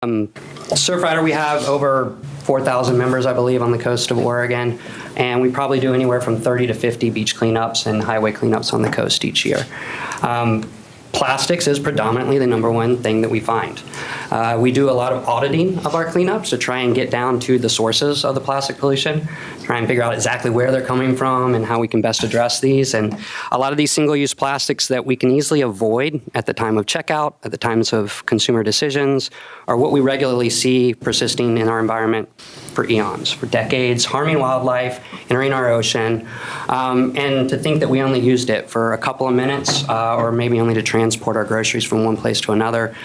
Surfrider, we have over 4,000 members, I believe, on the coast of Oregon, and we probably do anywhere from 30 to 50 beach cleanups and highway cleanups on the coast each year. Plastics is predominantly the #1 thing that we find. We do a lot of auditing of our cleanups to try and get down to the sources of the plastic pollution, try and figure out exactly where they're coming from and how we can best address these. And a lot of these single-use plastics that we can easily avoid at the time of checkout, at the times of consumer decisions, are what we regularly see persisting in our environment for eons, for decades, harming wildlife, entering our ocean. And to think that we only used it for a couple of minutes or maybe only to transport our groceries from one place to another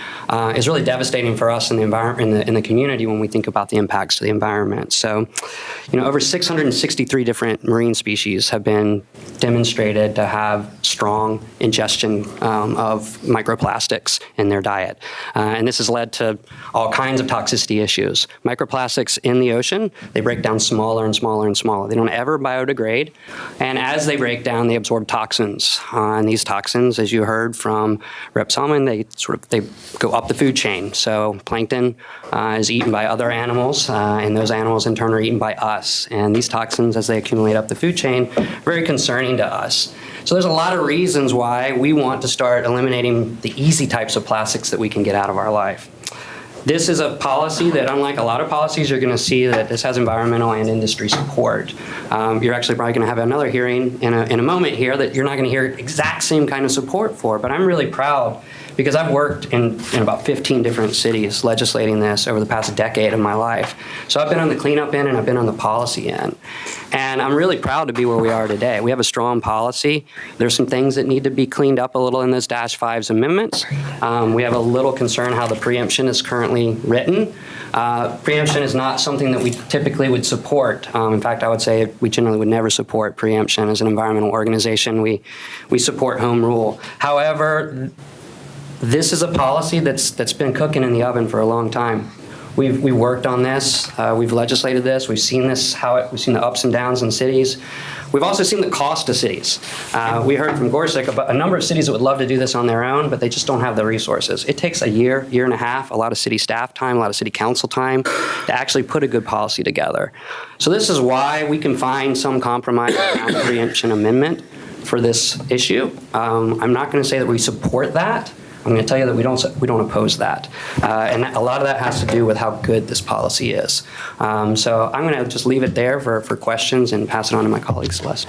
is really devastating for us in the environment, in the community when we think about the impacts to the environment. So, over 663 different marine species have been demonstrated to have strong ingestion of microplastics in their diet. And this has led to all kinds of toxicity issues. Microplastics in the ocean, they break down smaller and smaller and smaller. They don't ever biodegrade. And as they break down, they absorb toxins. And these toxins, as you heard from Rep. Salmon, they go up the food chain. So plankton is eaten by other animals, and those animals in turn are eaten by us. And these toxins, as they accumulate up the food chain, are very concerning to us. So there's a lot of reasons why we want to start eliminating the easy types of plastics that we can get out of our life. This is a policy that, unlike a lot of policies, you're going to see that this has environmental and industry support. You're actually probably going to have another hearing in a moment here that you're not going to hear exact same kind of support for, but I'm really proud because I've worked in about 15 different cities legislating this over the past decade of my life. So I've been on the cleanup end and I've been on the policy end. And I'm really proud to be where we are today. We have a strong policy. There's some things that need to be cleaned up a little in those -5's amendments. We have a little concern how the preemption is currently written. Preemption is not something that we typically would support. In fact, I would say we generally would never support preemption as an environmental organization. We support home rule. However, this is a policy that's been cooking in the oven for a long time. We worked on this. We've legislated this. We've seen this, we've seen the ups and downs in cities. We've also seen the cost to cities. We heard from Gorsuch about a number of cities that would love to do this on their own, but they just don't have the resources. It takes a year and a half, a lot of city staff time, a lot of city council time to actually put a good policy together. So this is why we can find some compromise around the preemption amendment for this issue. I'm not going to say that we support that. I'm going to tell you that we don't oppose that. And a lot of that has to do with how good this policy is. So I'm going to just leave it there for questions and pass it on to my colleague, Celeste.